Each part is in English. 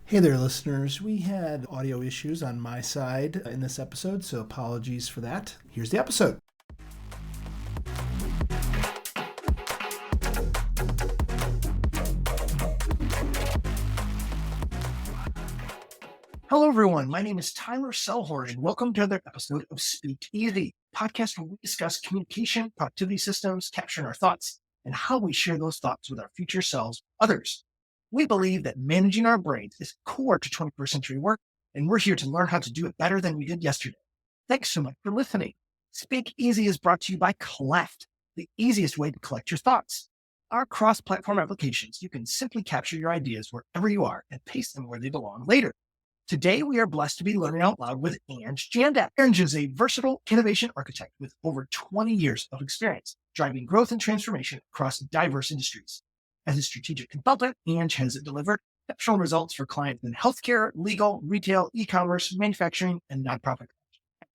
Hey there, listeners. We had audio issues on my side in this episode, so apologies for that. Here's the episode. Hello, everyone. My name is Tyler Selhorn, and welcome to another episode of Speak Easy, podcast where we discuss communication, productivity systems, capturing our thoughts, and how we share those thoughts with our future selves, others. We believe that managing our brains is core to 21st century work, and we're here to learn how to do it better than we did yesterday. Thanks so much for listening. Speak Easy is brought to you by Cleft, the easiest way to collect your thoughts. Our cross-platform applications, you can simply capture your ideas wherever you are and paste them where they belong later. Today, we are blessed to be learning out loud with Jandak. Ange is a versatile innovation architect with over 20 years of experience, driving growth and transformation across diverse industries. As a strategic consultant, Ange has delivered exceptional results for clients in healthcare, legal, retail, e-commerce, manufacturing, and nonprofit.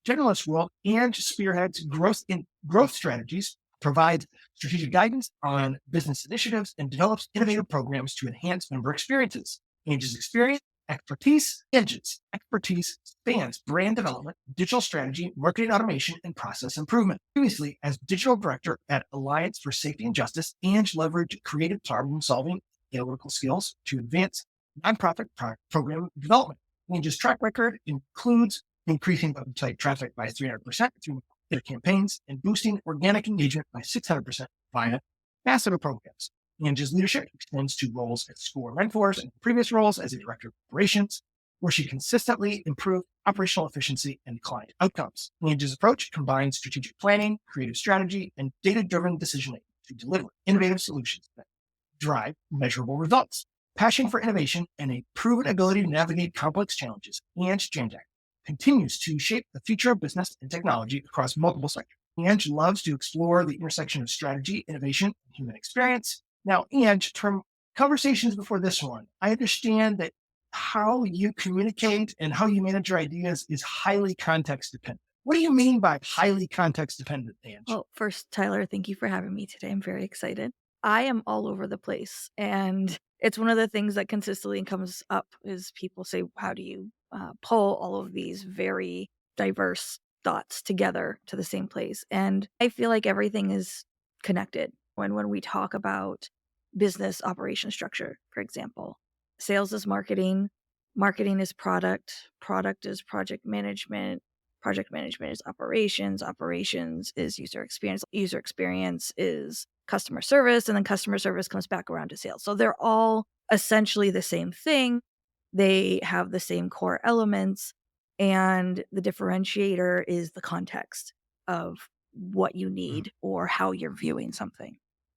Generalist role, Ange spearheads growth strategies, provides strategic guidance on business initiatives, and develops innovative programs to enhance member experiences. Ange's expertise spans brand development, digital strategy, marketing automation, and process improvement. Previously, as digital director at Alliance for Safety and Justice, Ange leveraged creative problem-solving analytical skills to advance nonprofit program development. Ange's track record includes increasing website traffic by 300% through their campaigns and boosting organic engagement by 600% via ambassador programs. Ange's leadership extends to roles as school mentors and previous roles as a director of operations, where she consistently improved operational efficiency and client outcomes. Ange's approach combines strategic planning, creative strategy, and data-driven decision-making to deliver innovative solutions that drive measurable results. Passion for innovation and a proven ability to navigate complex challenges, Ange Jandak continues to shape the future of business and technology across multiple sectors. Ange loves to explore the intersection of strategy, innovation, and human experience. Now, Ange, from conversations before this one, I understand that how you communicate and how you manage your ideas is highly context dependent. What do you mean by highly context dependent, Ange? Well, first, Tyler, thank you for having me today. I'm very excited. I am all over the place, and it's one of the things that consistently comes up is people say, how do you pull all of these very diverse thoughts together to the same place? And I feel like everything is connected. When we talk about business operation structure, for example, sales is marketing, marketing is product, product is project management, project management is operations, operations is user experience is customer service, and then customer service comes back around to sales. So they're all essentially the same thing. They have the same core elements, and the differentiator is the context of what you need or how you're viewing something.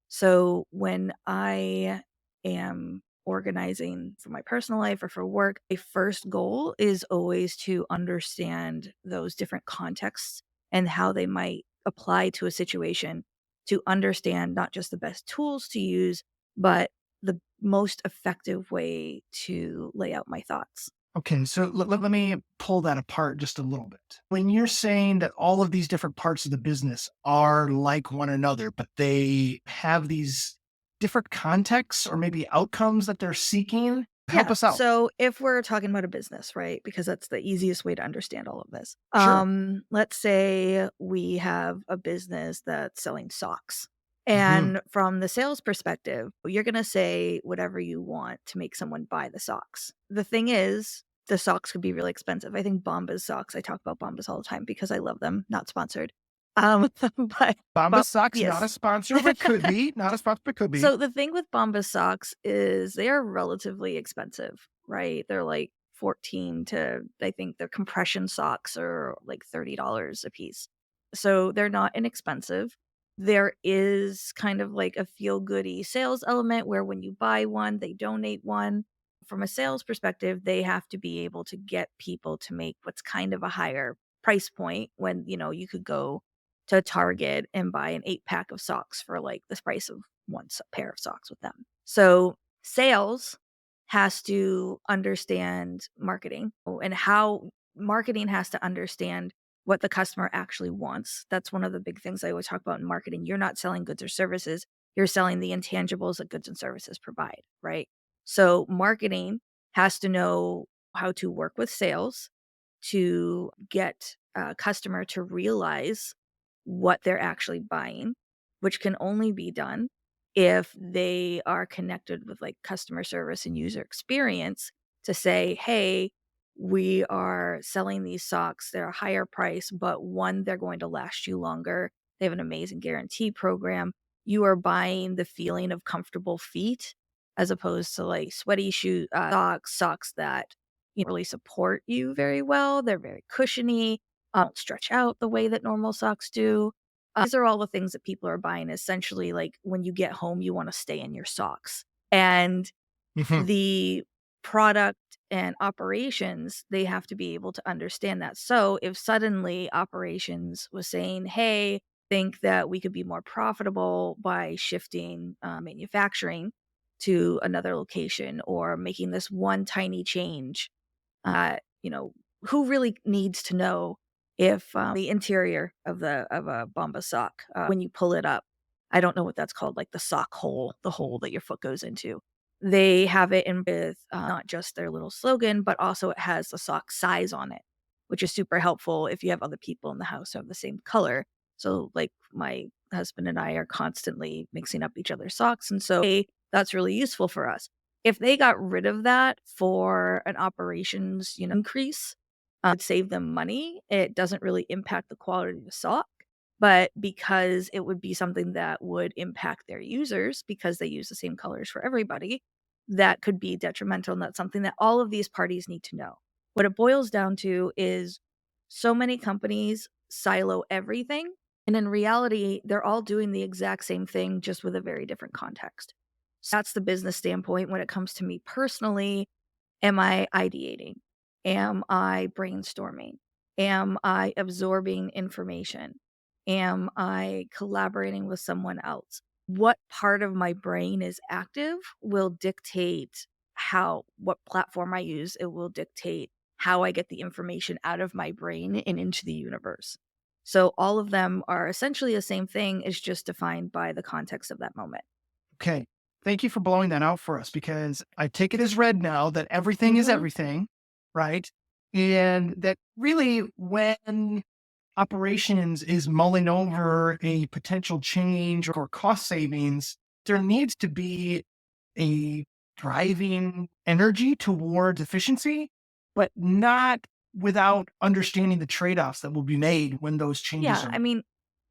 So when I am organizing for my personal life or for work, my first goal is always to understand those different contexts and how they might apply to a situation, to understand not just the best tools to use, but the most effective way to lay out my thoughts. Okay, so let me pull that apart just a little bit. When you're saying that all of these different parts of the business are like one another, but they have these different contexts or maybe outcomes that they're seeking, help us out. So if we're talking about a business, right? Because that's the easiest way to understand all of this. Sure. Let's say we have a business that's selling socks. Hmm. And from the sales perspective, you're going to say whatever you want to make someone buy the socks. The thing is, the socks could be really expensive. I think Bombas socks, I talk about Bombas all the time because I love them, not sponsored. But Bombas socks, not a yes. sponsor, but could be. Not a sponsor, but could be. So the thing with Bombas socks is they are relatively expensive, right? They're like 14 to, I think the compression socks are like $30 a piece. So they're not inexpensive. There is kind of like a feel goody sales element where when you buy one, they donate one. From a sales perspective, they have to be able to get people to make what's kind of a higher price point when, you could go to Target and buy an 8-pack of socks for like the price of one pair of socks with them. So sales has to understand marketing and how marketing has to understand what the customer actually wants. That's one of the big things I always talk about in marketing. You're not selling goods or services. You're selling the intangibles that goods and services provide, right? So marketing has to know how to work with sales to get a customer to realize what they're actually buying, which can only be done if they are connected with like customer service and user experience to say, hey, we are selling these socks. They're a higher price, but one, they're going to last you longer. They have an amazing guarantee program. You are buying the feeling of comfortable feet as opposed to like sweaty socks that really support you very well. They're very cushiony, don't stretch out the way that normal socks do. These are all the things that people are buying essentially, like, when you get home, you wanna stay in your socks. And Mhm. the product and operations, they have to be able to understand that. So, if suddenly operations was saying, "Hey, think that we could be more profitable by shifting, manufacturing to another location or making this one tiny change," uh, you know, who really needs to know if, the interior of a Bomba sock, when you pull it up, I don't know what that's called, like the sock hole, the hole that your foot goes into. They have it in with, not just their little slogan, but also it has the sock size on it, which is super helpful if you have other people in the house who have the same color. So, like, my husband and I are constantly mixing up each other's socks, and so, that's really useful for us. If they got rid of that for an operations, increase, it'd save them money. It doesn't really impact the quality of the sock, but because it would be something that would impact their users because they use the same colors for everybody, that could be detrimental, and that's something that all of these parties need to know. What it boils down to is so many companies silo everything, and in reality, they're all doing the exact same thing, just with a very different context. So that's the business standpoint. When it comes to me personally, am I ideating? Am I brainstorming? Am I absorbing information? Am I collaborating with someone else? What part of my brain is active will dictate what platform I use. It will dictate how I get the information out of my brain and into the universe. So all of them are essentially the same thing, is just defined by the context of that moment. Okay. Thank you for blowing that out for us because I take it as read now that everything is Mhm. everything, right? And that really, when operations is mulling over a potential change or cost savings, there needs to be a driving energy towards efficiency, but not without understanding the trade offs that will be made when those changes Yeah, are I made, mean,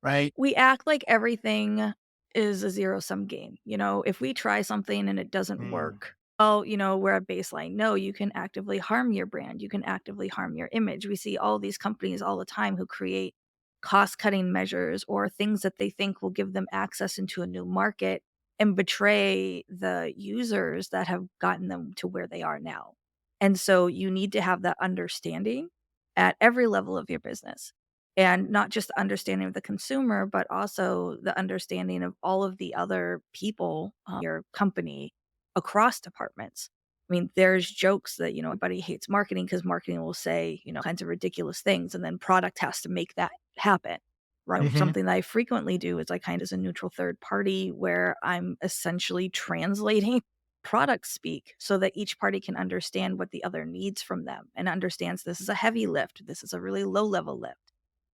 right? we act like everything is a zero-sum game. If we try something and it doesn't Mm. work, we're at baseline. No, you can actively harm your brand. You can actively harm your image. We see all these companies all the time who create cost-cutting measures or things that they think will give them access into a new market and betray the users that have gotten them to where they are now. And so you need to have that understanding at every level of your business. And not just the understanding of the consumer, but also the understanding of all of the other people, your company across departments. I mean, there's jokes that, everybody hates marketing because marketing will say, kinds of ridiculous things, and then product has to make that happen. Right. Hmm. Something that I frequently do is I kind of as a neutral third party where I'm essentially translating product speak so that each party can understand what the other needs from them and understands this is a heavy lift. This is a really low level lift.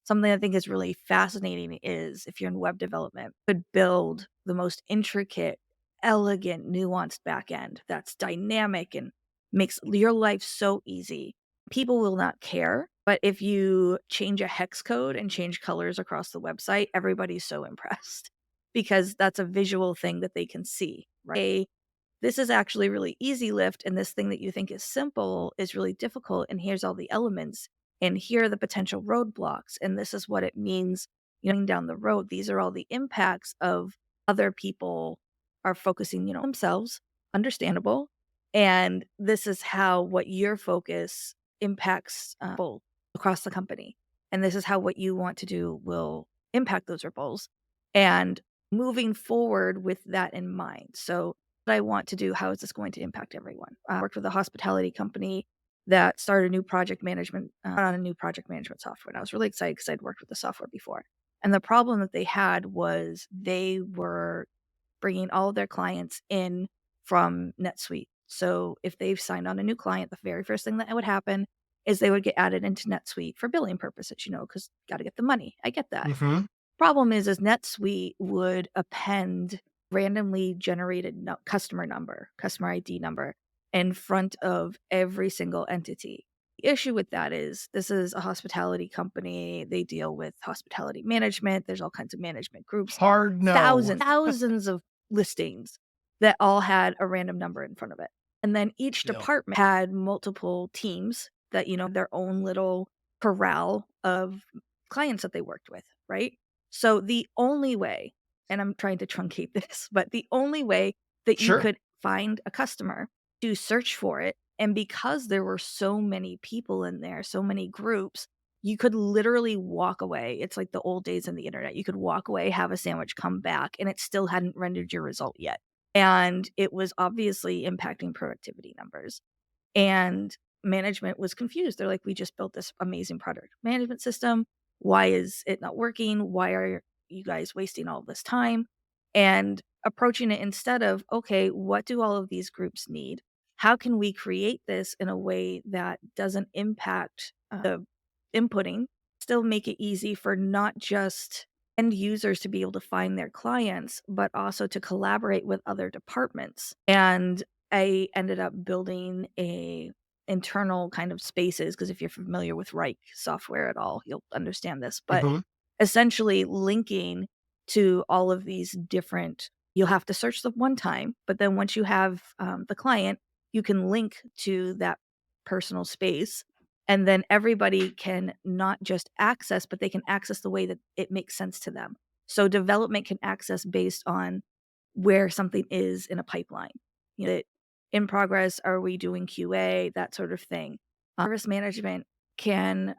Something I think is really fascinating is if you're in web development, could build the most intricate, elegant, nuanced backend that's dynamic and makes your life so easy. People will not care, but if you change a hex code and change colors across the website, everybody's so impressed because that's a visual thing that they can see, right? This is actually really easy lift, and this thing that you think is simple is really difficult, and here's all the elements, and here are the potential roadblocks, and this is what it means, down the road. These are all the impacts of other people are focusing, themselves, understandable, and this is how what your focus impacts, people across the company, and this is how what you want to do will impact those ripples, and moving forward with that in mind. So what I want to do, how is this going to impact everyone? I worked with a hospitality company that started a new project management on a new project management software. And I was really excited because I'd worked with the software before. And the problem that they had was they were bringing all of their clients in from NetSuite. So if they've signed on a new client, the very first thing that would happen is they would get added into NetSuite for billing purposes, because gotta get the money. I get that. Hmm. Problem is NetSuite would append randomly generated customer number, customer ID number in front of every single entity. The issue with that is this is a hospitality company. They deal with hospitality management. There's all kinds of management groups, Hard no. thousands of listings that all had a random number in front of it. And then each Yeah. department had multiple teams that, their own little corral of clients that they worked with, right? So the only way, and I'm trying to truncate this, but the only way that you Sure. could find a customer to search for it, and because there were so many people in there, so many groups, you could literally walk away. It's like the old days in the internet. You could walk away, have a sandwich, come back, and it still hadn't rendered your result yet. And it was obviously impacting productivity numbers. And management was confused. They're like, "We just built this amazing product management system. Why is it not working? Why are you guys wasting all this time?" And approaching it instead of, "Okay, what do all of these groups need? How can we create this in a way that doesn't impact the inputting, still make it easy for not just end users to be able to find their clients, but also to collaborate with other departments?" And I ended up building a internal kind of spaces, because if you're familiar with Reich software at all, you'll understand this, but Hmm. essentially linking to all of these different, you'll have to search the one time, but then once you have, the client, you can link to that personal space, and then everybody can not just access, but they can access the way that it makes sense to them. So development can access based on where something is in a pipeline. That in progress, are we doing QA, that sort of thing. Service management can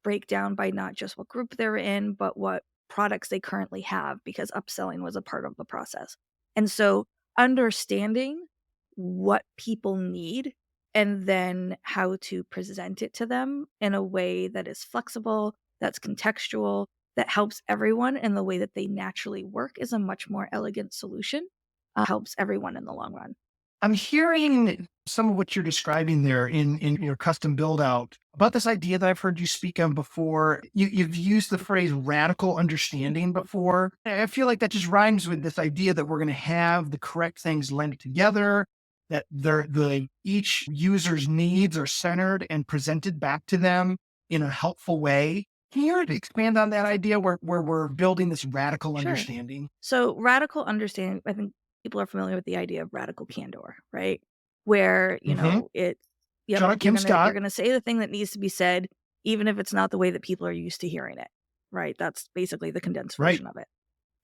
break down by not just what group they're in, but what products they currently have, because upselling was a part of the process. And so understanding what people need and then how to present it to them in a way that is flexible, that's contextual, that helps everyone in the way that they naturally work is a much more elegant solution, helps everyone in the long run. I'm hearing some of what you're describing there in your custom build out about this idea that I've heard you speak of before. You've used the phrase radical understanding before. I feel like that just rhymes with this idea that we're going to have the correct things blended together, that the each user's needs are centered and presented back to them in a helpful way. Can you expand on that idea where we're building this radical Sure. understanding? So radical understanding, I think people are familiar with the idea of radical candor, right? Where, Hmm. it's, yep, John you're Kim gonna you're Scott. gonna say the thing that needs to be said, even if it's not the way that people are used to hearing it, right? That's basically the condensed Right. version of it.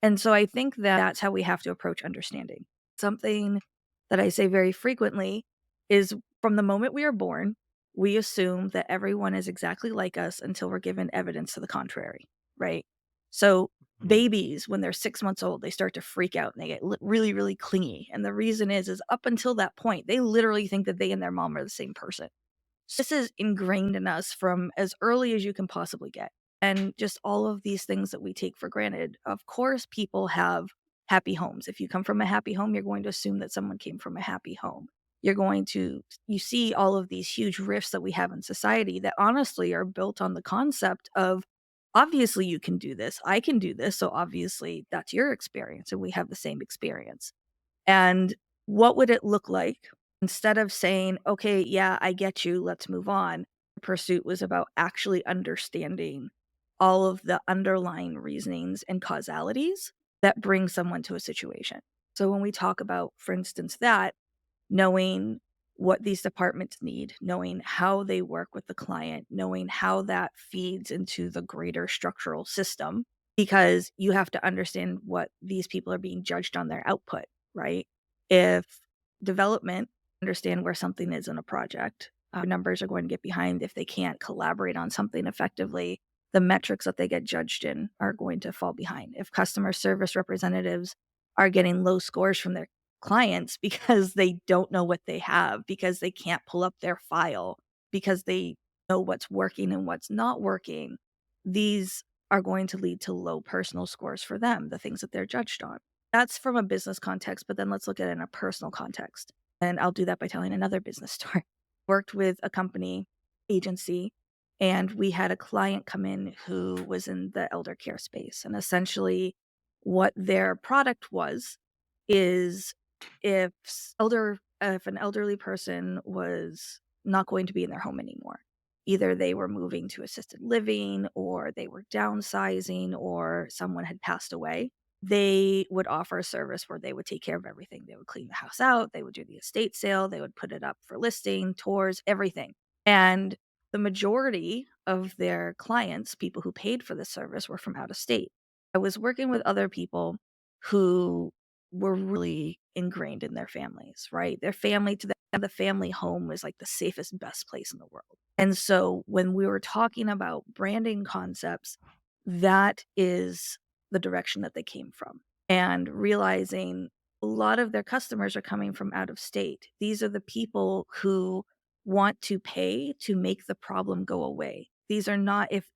And so I think that that's how we have to approach understanding. Something that I say very frequently is, from the moment we are born, we assume that everyone is exactly like us until we're given evidence to the contrary, right? So Mhm. babies, when they're 6 months old, they start to freak out and they get really, really clingy. And the reason is up until that point, they literally think that they and their mom are the same person. This is ingrained in us from as early as you can possibly get. And just all of these things that we take for granted. Of course, people have happy homes. If you come from a happy home, you're going to assume that someone came from a happy home. You see all of these huge rifts that we have in society that honestly are built on the concept of, obviously you can do this. I can do this. So obviously that's your experience and we have the same experience. And what would it look like, instead of saying, "Okay, yeah, I get you, let's move on." The pursuit was about actually understanding all of the underlying reasonings and causalities that bring someone to a situation. So when we talk about, for instance, that, knowing what these departments need, knowing how they work with the client, knowing how that feeds into the greater structural system, because you have to understand what these people are being judged on their output, right? If development understand where something is in a project, numbers are going to get behind. If they can't collaborate on something effectively, the metrics that they get judged in are going to fall behind. If customer service representatives are getting low scores from their clients because they don't know what they have, because they can't pull up their file, because they know what's working and what's not working, these are going to lead to low personal scores for them, the things that they're judged on. That's from a business context, but then let's look at it in a personal context. And I'll do that by telling another business story. Worked with a company agency, and we had a client come in who was in the elder care space. And essentially, what their product was is if an elderly person was not going to be in their home anymore, either they were moving to assisted living or they were downsizing or someone had passed away, they would offer a service where they would take care of everything. They would clean the house out, they would do the estate sale, they would put it up for listing, tours, everything. And the majority of their clients, people who paid for the service, were from out of state. I was working with other people who were really ingrained in their families, right? Their family to them, the family home was like the safest, best place in the world. And so when we were talking about branding concepts, that is the direction that they came from. And realizing a lot of their customers are coming from out of state. These are the people who want to pay to make the problem go away. These are not, if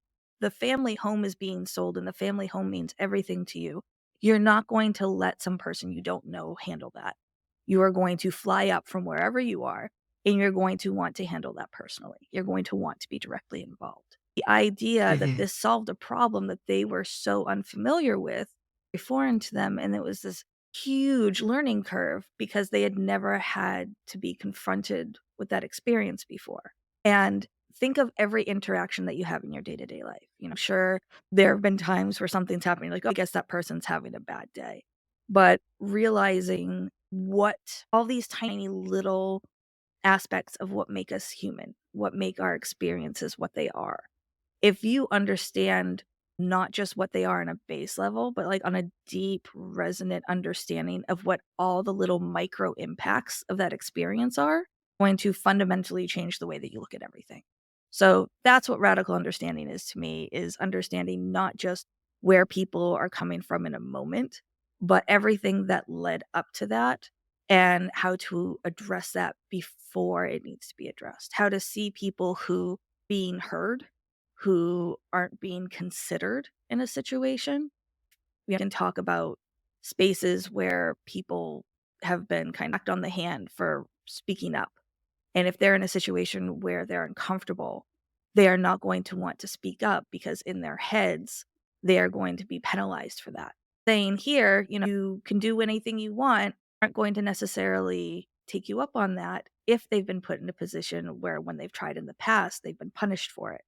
the family home is being sold and the family home means everything to you, you're not going to let some person you don't know handle that. You are going to fly up from wherever you are and you're going to want to handle that personally. You're going to want to be directly involved. The idea that Mhm. this solved a problem that they were so unfamiliar with, foreign to them, and it was this huge learning curve because they had never had to be confronted with that experience before. And think of every interaction that you have in your day-to-day life. Sure, there have been times where something's happening, like, "Oh, I guess that person's having a bad day." But realizing what all these tiny little aspects of what make us human, what make our experiences what they are. If you understand not just what they are on a base level, but like on a deep, resonant understanding of what all the little micro impacts of that experience are, going to fundamentally change the way that you look at everything. So that's what radical understanding is to me, is understanding not just where people are coming from in a moment, but everything that led up to that and how to address that before it needs to be addressed. How to see people who being heard, who aren't being considered in a situation. We can talk about spaces where people have been kind of knocked on the hand for speaking up. And if they're in a situation where they're uncomfortable, they are not going to want to speak up because in their heads, they are going to be penalized for that. Saying here, you can do anything you want, aren't going to necessarily take you up on that if they've been put in a position where when they've tried in the past, they've been punished for it.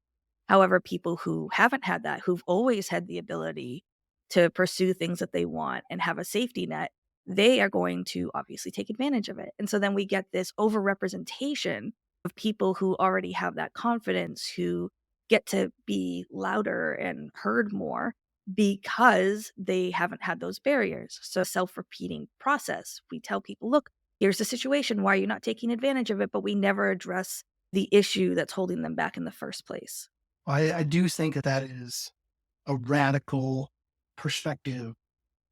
However, people who haven't had that, who've always had the ability to pursue things that they want and have a safety net, they are going to obviously take advantage of it. And so then we get this overrepresentation of people who already have that confidence, who get to be louder and heard more because they haven't had those barriers. So, self-repeating process. We tell people, look, here's the situation. Why are you not taking advantage of it? But we never address the issue that's holding them back in the first place. I do think that that is a radical perspective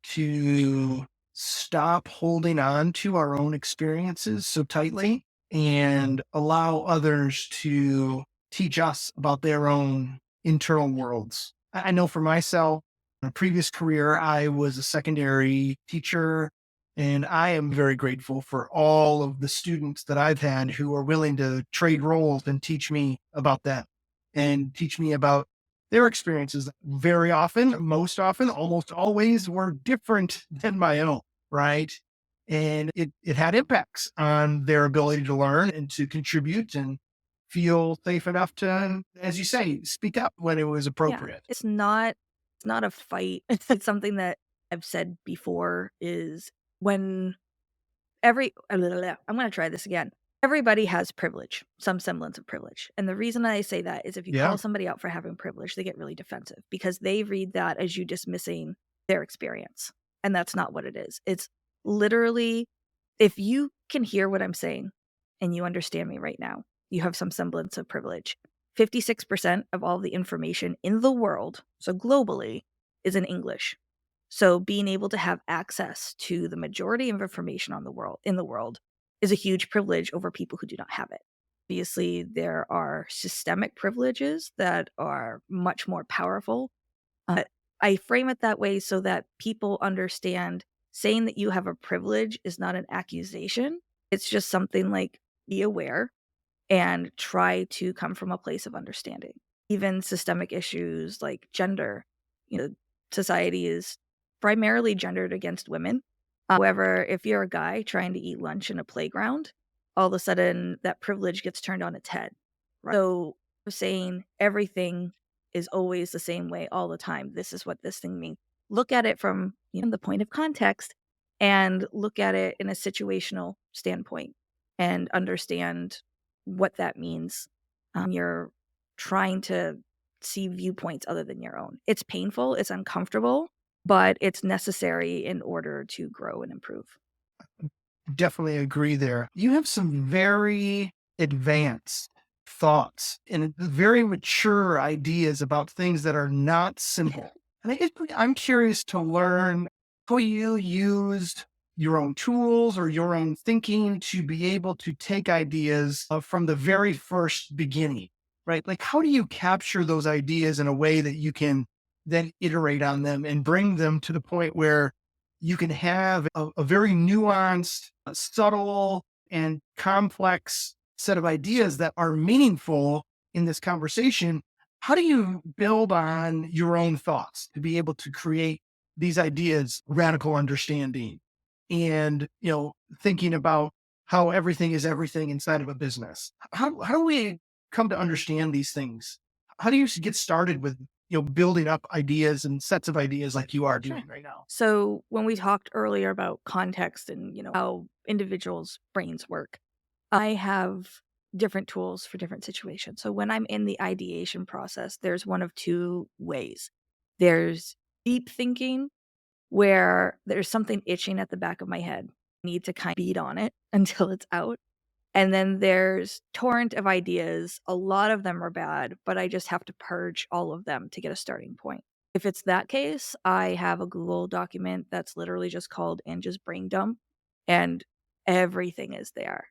to stop holding on to our own experiences so tightly and allow others to teach us about their own internal worlds. I know for myself, in a previous career, I was a secondary teacher, and I am very grateful for all of the students that I've had who are willing to trade roles and teach me about that and teach me about their experiences very often, most often, almost always were different than my own, right? And it had impacts on their ability to learn and to contribute and feel safe enough to, as you say, speak up when it was Yeah, appropriate. it's not a fight. It's something that I've said before is when I'm gonna try this again. Everybody has privilege, some semblance of privilege. And the reason I say that is if you Yeah. call somebody out for having privilege, they get really defensive because they read that as you dismissing their experience. And that's not what it is. It's literally, if you can hear what I'm saying and you understand me right now, you have some semblance of privilege. 56% of all the information in the world, so globally, is in English. So being able to have access to the majority of information in the world is a huge privilege over people who do not have it. Obviously, there are systemic privileges that are much more powerful. I frame it that way so that people understand saying that you have a privilege is not an accusation. It's just something like be aware and try to come from a place of understanding. Even systemic issues like gender, you know, society is primarily gendered against women. However, if you're a guy trying to eat lunch in a playground, all of a sudden that privilege gets turned on its head. Right? So saying everything is always the same way all the time. This is what this thing means. Look at it from the point of context and look at it in a situational standpoint and understand what that means. You're trying to see viewpoints other than your own. It's painful, it's uncomfortable, but it's necessary in order to grow and improve. Definitely agree there. You have some very advanced thoughts and very mature ideas about things that are not simple. And I'm curious to learn how you used your own tools or your own thinking to be able to take ideas from the very first beginning, right? Like, how do you capture those ideas in a way that you can then iterate on them and bring them to the point where you can have a very nuanced, subtle, and complex set of ideas that are meaningful in this conversation? How do you build on your own thoughts to be able to create these ideas, radical understanding, and thinking about how everything is everything inside of a business? How do we come to understand these things? How do you get started with building up ideas and sets of ideas like you are Sure. doing right now? So when we talked earlier about context and how individuals' brains work, I have different tools for different situations. So when I'm in the ideation process, there's one of two ways. There's deep thinking where there's something itching at the back of my head. I need to kind of beat on it until it's out. And then there's torrent of ideas. A lot of them are bad, but I just have to purge all of them to get a starting point. If it's that case, I have a Google document that's literally just called Angie's Brain Dump, and everything is there.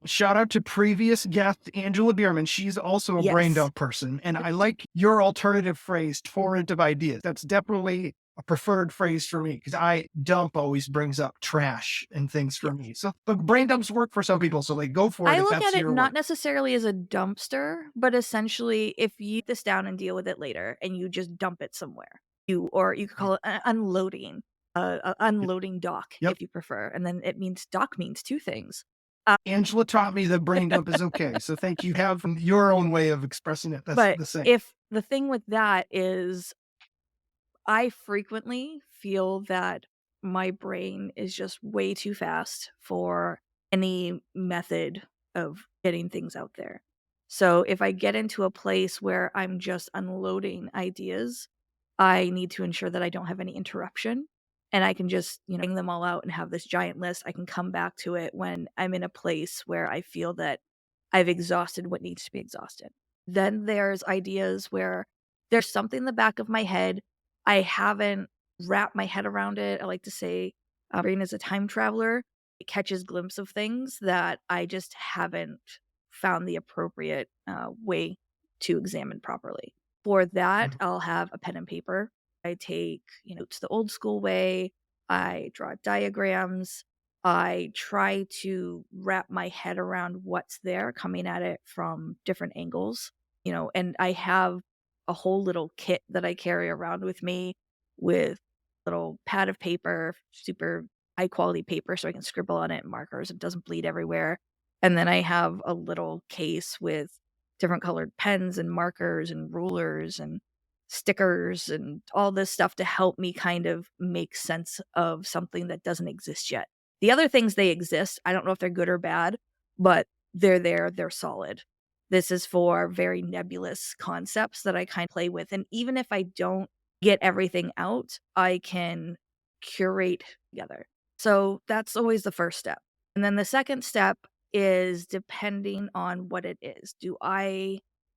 Shout out to previous guest Angela Bierman. She's also a brain Yes. dump person. And I like your alternative phrase, torrent of ideas. That's definitely a preferred phrase for me because I dump always brings up trash and things for me. So, but brain dumps work for some people. So, like, go for it I if look that's at it your not word. necessarily as a dumpster, but essentially if you this down and deal with it later and you just dump it somewhere. Or you could Mm, call it unloading, Yep. unloading dock Yep. if you prefer. And then it means dock means two things. Angela taught me that brain dump is okay. So, thank you. Have your own way of expressing it. That's But the same. if the thing with that is I frequently feel that my brain is just way too fast for any method of getting things out there. So if I get into a place where I'm just unloading ideas, I need to ensure that I don't have any interruption and I can just, bring them all out and have this giant list. I can come back to it when I'm in a place where I feel that I've exhausted what needs to be exhausted. Then there's ideas where there's something in the back of my head I haven't wrapped my head around it. I like to say, brain is a time traveler. It catches glimpse of things that I just haven't found the appropriate way to examine properly. For that, Mhm. I'll have a pen and paper. I take, it's the old school way. I draw diagrams. I try to wrap my head around what's there, coming at it from different angles, and I have a whole little kit that I carry around with me with little pad of paper, super high quality paper so I can scribble on it, markers, it doesn't bleed everywhere. And then I have a little case with different colored pens and markers and rulers and stickers and all this stuff to help me kind of make sense of something that doesn't exist yet. The other things they exist, I don't know if they're good or bad, but they're there, they're solid. This is for very nebulous concepts that I kind of play with. And even if I don't get everything out, I can curate together. So that's always the first step. And then the second step is depending on what it is.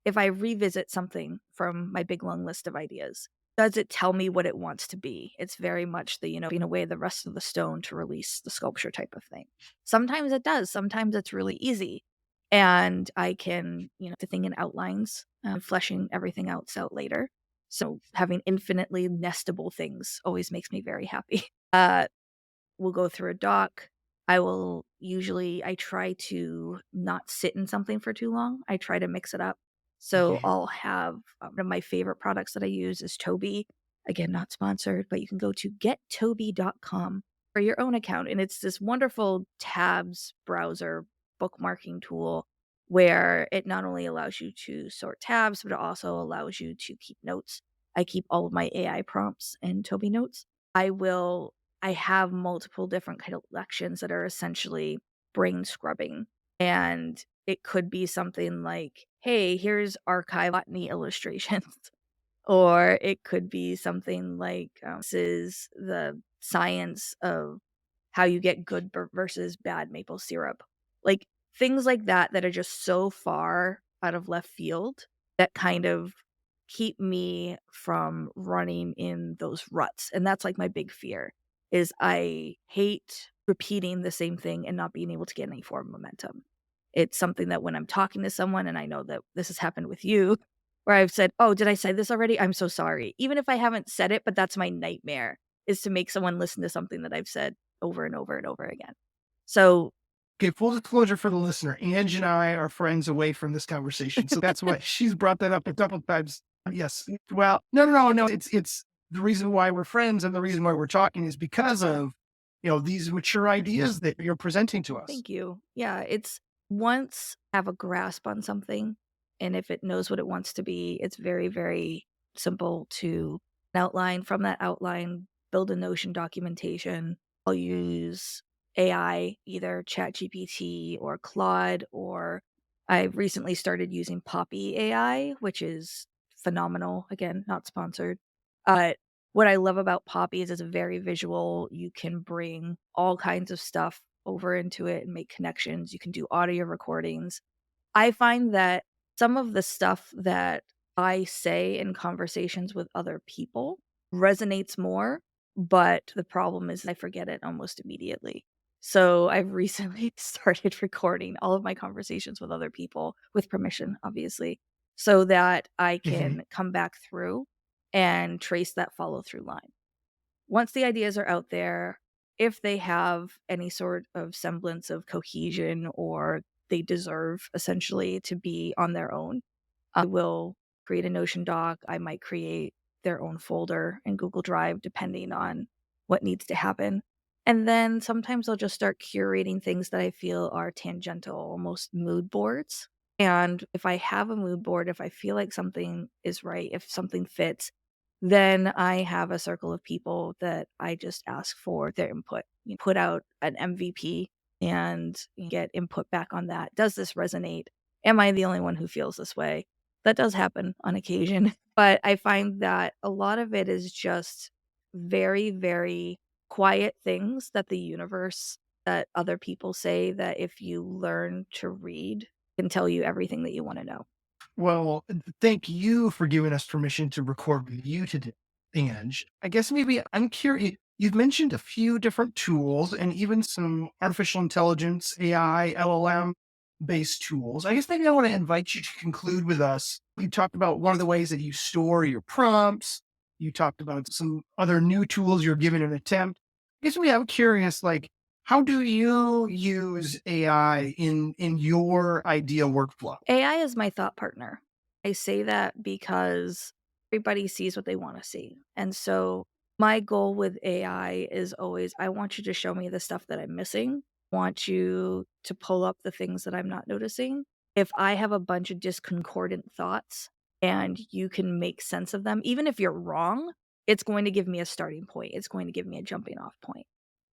If I revisit something from my big long list of ideas, does it tell me what it wants to be? It's very much the, being away the rest of the stone to release the sculpture type of thing. Sometimes it does. Sometimes it's really easy. And I can, to think in outlines, fleshing everything else out later. So having infinitely nestable things always makes me very happy. We'll go through a doc. I will, usually I try to not sit in something for too long. I try to mix it up. So Mhm. I'll have one of my favorite products that I use is Toby. Again, not sponsored, but you can go to gettoby.com for your own account. And it's this wonderful tabs browser bookmarking tool where it not only allows you to sort tabs, but it also allows you to keep notes. I keep all of my AI prompts in Toby Notes. I will I have multiple different collections that are essentially brain scrubbing. And it could be something like, hey, here's archive botany illustrations. Or it could be something like, this is the science of how you get good versus bad maple syrup. Like things like that that are just so far out of left field that kind of keep me from running in those ruts. And that's like my big fear is I hate repeating the same thing and not being able to get any form of momentum. It's something that when I'm talking to someone and I know that this has happened with you, where I've said, "Oh, did I say this already? I'm so sorry." Even if I haven't said it, but that's my nightmare is to make someone listen to something that I've said over and over and over again. So Okay, full disclosure for the listener, Ange and I are friends away from this conversation, so that's why she's brought that up a couple of times. Yes. Well, no. It's the reason why we're friends and the reason why we're talking is because of, these mature ideas that you're presenting to us. thank you. Yeah, it's once I have a grasp on something, and if it knows what it wants to be, it's very, very simple to outline. From that outline, build a Notion documentation. I'll use AI, either ChatGPT or Claude, or I recently started using Poppy AI, which is phenomenal. Again, not sponsored. But what I love about Poppy is it's very visual. You can bring all kinds of stuff over into it and make connections. You can do audio recordings. I find that some of the stuff that I say in conversations with other people resonates more, but the problem is I forget it almost immediately. So I've recently started recording all of my conversations with other people with permission, obviously, so that I Mhm. can come back through and trace that follow through line. Once the ideas are out there, if they have any sort of semblance of cohesion or they deserve essentially to be on their own, I will create a Notion doc. I might create their own folder in Google Drive, depending on what needs to happen. And then sometimes I'll just start curating things that I feel are tangential, almost mood boards. And if I have a mood board, if I feel like something is right, if something fits, then I have a circle of people that I just ask for their input. You put out an MVP and you get input back on that. Does this resonate? Am I the only one who feels this way? That does happen on occasion, but I find that a lot of it is just very, very quiet things that the universe, that other people say that if you learn to read, can tell you everything that you wanna know. Well, thank you for giving us permission to record with you today, Ange. I guess maybe I'm curious. You've mentioned a few different tools and even some artificial intelligence, AI, LLM based tools. I guess maybe I want to invite you to conclude with us. You talked about one of the ways that you store your prompts. You talked about some other new tools you're giving an attempt. I guess I'm curious, like, how do you use AI in your ideal workflow? AI is my thought partner. I say that because everybody sees what they wanna see, and so my goal with AI is always, I want you to show me the stuff that I'm missing. I want you to pull up the things that I'm not noticing. If I have a bunch of discordant thoughts and you can make sense of them, even if you're wrong, it's going to give me a starting point. It's going to give me a jumping off point.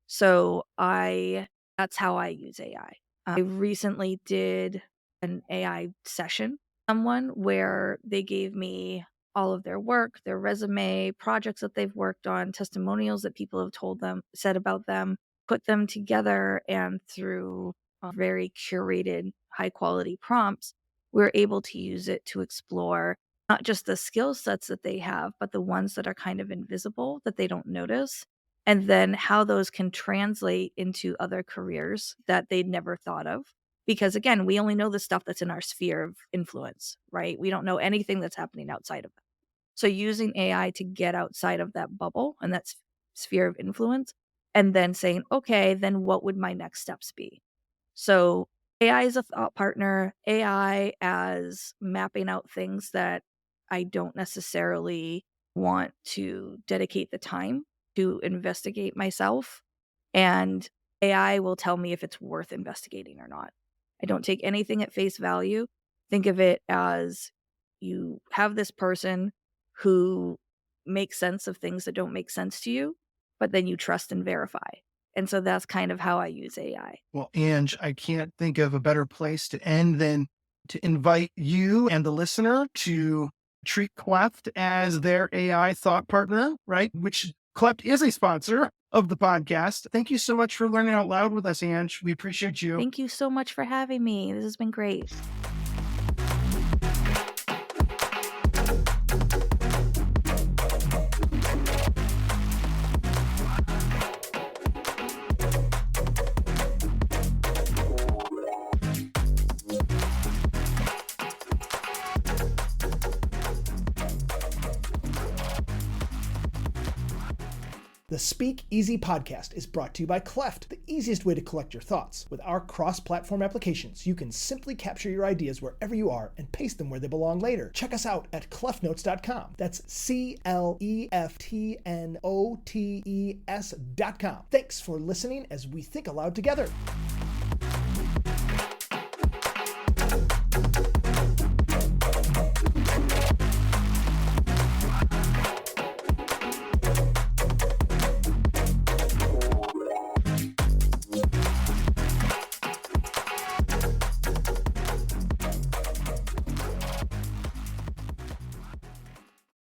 So I that's how I use AI. I recently did an AI session, someone where they gave me all of their work, their resume, projects that they've worked on, testimonials that people have told them, said about them, put them together, and through very curated, high quality prompts, we're able to use it to explore not just the skill sets that they have, but the ones that are kind of invisible that they don't notice, and then how those can translate into other careers that they'd never thought of. Because again, we only know the stuff that's in our sphere of influence, right? We don't know anything that's happening outside of it. So using AI to get outside of that bubble and that sphere of influence, and then saying, okay, then what would my next steps be? So AI is a thought partner, AI as mapping out things that I don't necessarily want to dedicate the time to investigate myself. And AI will tell me if it's worth investigating or not. I don't take anything at face value. Think of it as you have this person who makes sense of things that don't make sense to you, but then you trust and verify. And so that's kind of how I use AI. Well, Ange, I can't think of a better place to end than to invite you and the listener to treat Cleft as their AI thought partner, right? Which Cleft is a sponsor of the podcast. Thank you so much for learning out loud with us, Ange. We appreciate you. Thank you so much for having me. This has been great. The Speak Easy podcast is brought to you by Cleft, the easiest way to collect your thoughts. With our cross-platform applications, you can simply capture your ideas wherever you are and paste them where they belong later. Check us out at cleftnotes.com. That's CLEFTNOTES.com. Thanks for listening as we think aloud together.